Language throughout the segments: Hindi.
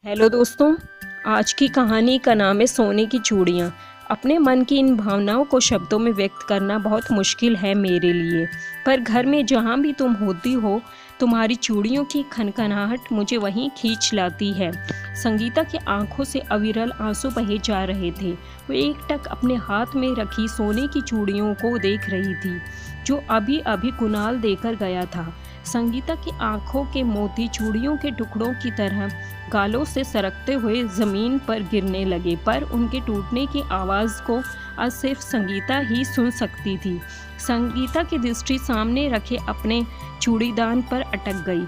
हेलो दोस्तों, आज की कहानी का नाम है सोने की चूड़ियाँ। अपने मन की इन भावनाओं को शब्दों में व्यक्त करना बहुत मुश्किल है मेरे लिए, पर घर में जहाँ भी तुम होती हो, तुम्हारी चूड़ियों की खनखनाहट मुझे वहीं खींच लाती है। संगीता की आंखों से अविरल आंसू बहे जा रहे थे। वो एकटक अपने हाथ में रखी सोने की चूड़ियों को देख रही थी, जो अभी अभी कुणाल देकर गया था। संगीता की आंखों के मोती चूड़ियों के टुकड़ों की तरह गालों से सरकते हुए जमीन पर गिरने लगे, पर उनके टूटने की आवाज़ को आज सिर्फ संगीता ही सुन सकती थी। संगीता की दृष्टि सामने रखे अपने चूड़ीदान पर अटक गई,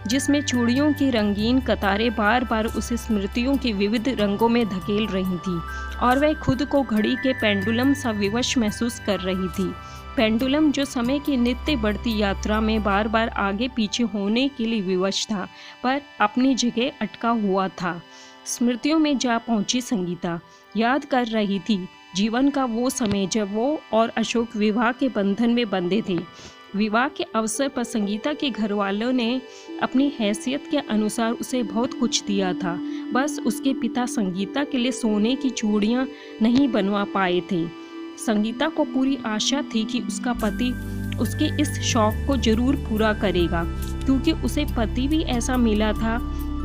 जिसमें चूड़ियों की रंगीन कतारें बार बार उसे स्मृतियों के विविध रंगों में धकेल रही थी, और वह खुद को घड़ी के पेंडुलम सा विवश महसूस कर रही थी। पेंडुलम जो समय की नित्य बढ़ती यात्रा में बार बार आगे पीछे होने के लिए विवश था, पर अपनी जगह अटका हुआ था। स्मृतियों में जा पहुंची संगीता याद कर रही थी जीवन का वो समय जब वो और अशोक विवाह के बंधन में बंधे थे। विवाह के अवसर पर संगीता के घर वालों ने अपनी हैसियत के अनुसार उसे बहुत कुछ दिया था, बस उसके पिता संगीता के लिए सोने की चूड़ियाँ नहीं बनवा पाए थे। संगीता को पूरी आशा थी कि उसका पति उसके इस शौक को जरूर पूरा करेगा, क्योंकि उसे पति भी ऐसा मिला था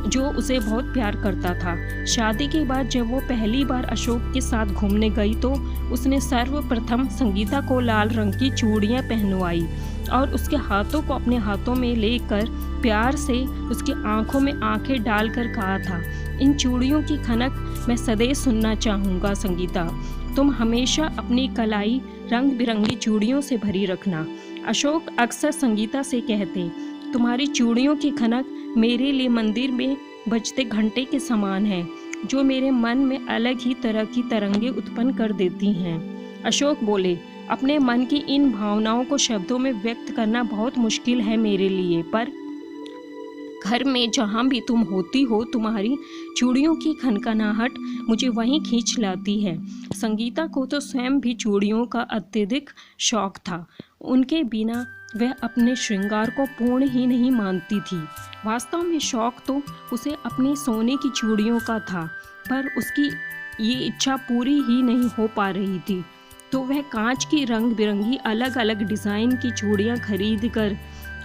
जो उसे बहुत प्यार करता था। शादी के बाद जब वो पहली बार अशोक के साथ घूमने गई तो उसने सर्वप्रथम संगीता को लाल रंग की चूड़ियाँ पहनवाई और उसके हाथों को अपने हाथों में लेकर प्यार से उसकी आंखों में आंखें डालकर कहा था, इन चूड़ियों की खनक मैं सदैव सुनना चाहूँगा संगीता। तुम हमेशा अपनी कलाई रंग बिरंगी चूड़ियों से भरी रखना। अशोक अक्सर संगीता से कहते, तुम्हारी चूड़ियों की खनक मेरे लिए मंदिर में बजते घंटे के समान है, जो मेरे मन में अलग ही तरह की तरंगे उत्पन्न कर देती हैं। अशोक बोले, अपने मन की इन भावनाओं को शब्दों में व्यक्त करना बहुत मुश्किल है मेरे लिए, पर घर में जहाँ भी तुम होती हो, तुम्हारी चूड़ियों की खनखनाहट मुझे वहीं खींच लाती है। संगीता को तो स्वयं भी चूड़ियों का अत्यधिक शौक था। उनके बिना वह अपने श्रृंगार को पूर्ण ही नहीं मानती थी। वास्तव में शौक तो उसे अपनी सोने की चूड़ियों का था, पर उसकी ये इच्छा पूरी ही नहीं हो पा रही थी, तो वह कांच की रंग बिरंगी अलग अलग डिज़ाइन की चूड़ियाँ खरीद कर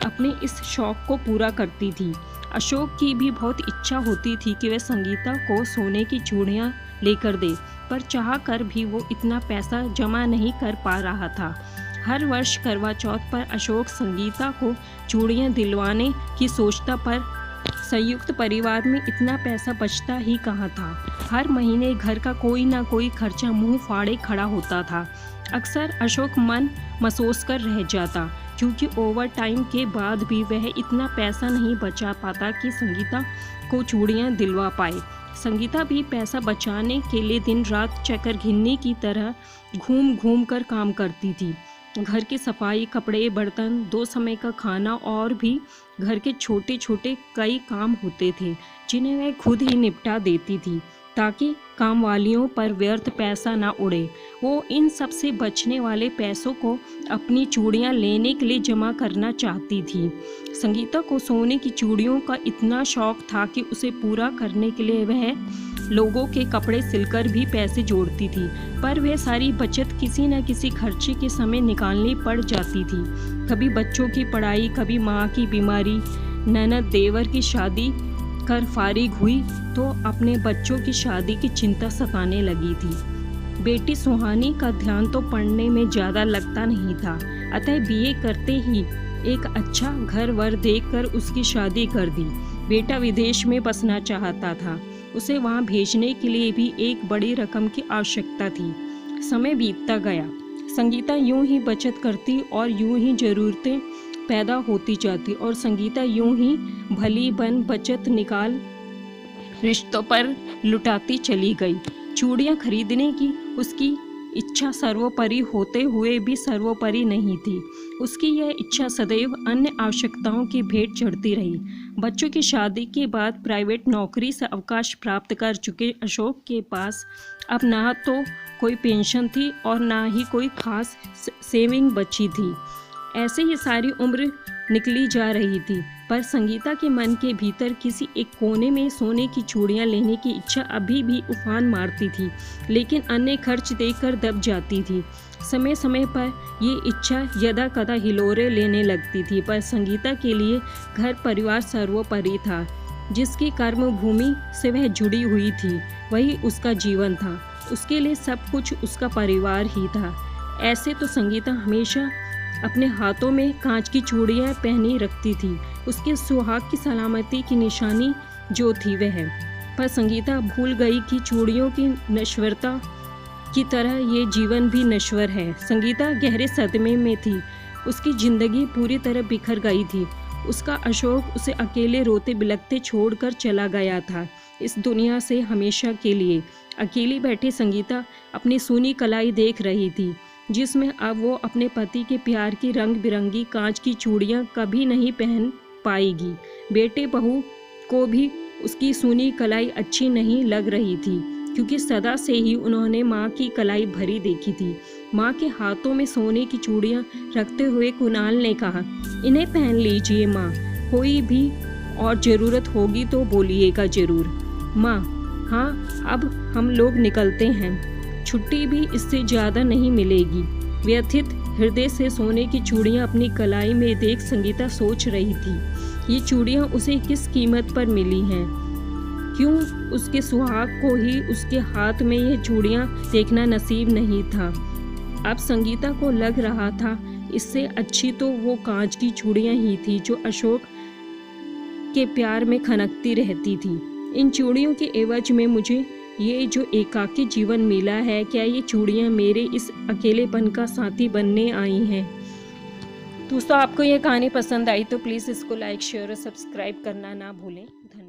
अपने इस शौक को पूरा करती थी। अशोक की भी बहुत इच्छा होती थी कि वह संगीता को सोने की चूड़ियाँ लेकर दे, पर चाह कर भी वो इतना पैसा जमा नहीं कर पा रहा था। हर वर्ष करवा चौथ पर अशोक संगीता को चूड़ियाँ दिलवाने की सोचता, पर संयुक्त परिवार में इतना पैसा बचता ही कहाँ था। हर महीने घर का कोई ना कोई खर्चा मुंह फाड़े खड़ा होता था। अक्सर अशोक मन मसोस कर रह जाता, क्योंकि ओवर टाइम के बाद भी वह इतना पैसा नहीं बचा पाता कि संगीता को चूड़ियाँ दिलवा पाए। संगीता भी पैसा बचाने के लिए दिन रात चक्कर घिन्नी की तरह घूम घूम कर काम करती थी। घर की सफाई, कपड़े, बर्तन, 2 समय का खाना और भी घर के छोटे छोटे कई काम होते थे, जिन्हें वह खुद ही निपटा देती थी, ताकि काम वालियों पर व्यर्थ पैसा ना उड़े। वो इन सब से बचने वाले पैसों को अपनी चूड़ियाँ लेने के लिए जमा करना चाहती थी। संगीता को सोने की चूड़ियों का इतना शौक था कि उसे पूरा करने के लिए वह लोगों के कपड़े सिलकर भी पैसे जोड़ती थी, पर वह सारी बचत किसी न किसी खर्चे के समय निकालनी पड़ जाती थी। कभी बच्चों की पढ़ाई, कभी माँ की बीमारी, ननद देवर की शादी कर फारिग हुई तो अपने बच्चों की शादी की चिंता सताने लगी थी। बेटी सुहानी का ध्यान तो पढ़ने में ज़्यादा लगता नहीं था, अतः बीए करते ही एक अच्छा घर वर देखकर उसकी शादी कर दी। बेटा विदेश में बसना चाहता था, उसे वहाँ भेजने के लिए भी एक बड़ी रकम की आवश्यकता थी। समय बीतता गया, संगीता यूं ही बचत करती और यूं ही ज़रूरतें पैदा होती जाती, और संगीता यूं ही भली बन बचत निकाल रिश्तों पर लुटाती चली गई। चूड़ियाँ खरीदने की उसकी इच्छा सर्वोपरि होते हुए भी सर्वोपरि नहीं थी। उसकी यह इच्छा सदैव अन्य आवश्यकताओं की भेंट चढ़ती रही। बच्चों की शादी के बाद प्राइवेट नौकरी से अवकाश प्राप्त कर चुके अशोक के पास अब ना तो कोई पेंशन थी और ना ही कोई खास सेविंग बची थी। ऐसे ही सारी उम्र निकली जा रही थी, पर संगीता के मन के भीतर किसी एक कोने में सोने की चूड़ियां लेने की इच्छा अभी भी उफान मारती थी, लेकिन अन्य खर्च देखकर दब जाती थी। समय समय पर ये इच्छा यदा कदा हिलोरे लेने लगती थी, पर संगीता के लिए घर परिवार सर्वोपरि था। जिसकी कर्मभूमि से वह जुड़ी हुई थी वही उसका जीवन था। उसके लिए सब कुछ उसका परिवार ही था। ऐसे तो संगीता हमेशा अपने हाथों में कांच की चूड़ियां पहनी रखती थी, उसके सुहाग की सलामती की निशानी जो थी वह। पर संगीता भूल गई कि चूड़ियों की नश्वरता की तरह ये जीवन भी नश्वर है। संगीता गहरे सदमे में थी, उसकी जिंदगी पूरी तरह बिखर गई थी। उसका अशोक उसे अकेले रोते बिलखते छोड़कर चला गया था इस दुनिया से हमेशा के लिए। अकेली बैठी संगीता अपनी सूनी कलाई देख रही थी, जिसमें अब वो अपने पति के प्यार की रंग बिरंगी कांच की चूड़ियां कभी नहीं पहन पाएगी। बेटे बहू को भी उसकी सूनी कलाई अच्छी नहीं लग रही थी, क्योंकि सदा से ही उन्होंने माँ की कलाई भरी देखी थी। माँ के हाथों में सोने की चूड़ियां रखते हुए कुणाल ने कहा, इन्हें पहन लीजिए माँ, कोई भी और ज़रूरत होगी तो बोलिएगा ज़रूर। माँ, हाँ अब हम लोग निकलते हैं, छुट्टी भी इससे ज़्यादा नहीं मिलेगी। व्यथित हृदय से सोने की चूड़ियां अपनी कलाई में देख संगीता सोच रही थी, ये चूड़ियां उसे किस कीमत पर मिली हैं? क्यों उसके सुहाग को ही उसके हाथ में ये चूड़ियां देखना नसीब नहीं था? अब संगीता को लग रहा था इससे अच्छी तो वो कांच की चूड़ियां ही थी जो अशोक के प्यार में खनकती रहती थी। इन चूड़ियों के एवज में मुझे ये जो एकाकी जीवन मिला है, क्या ये चूड़ियां मेरे इस अकेलेपन का साथी बनने आई हैं? दोस्तों, आपको ये कहानी पसंद आई तो प्लीज़ इसको लाइक शेयर और सब्सक्राइब करना ना भूलें। धन्यवाद।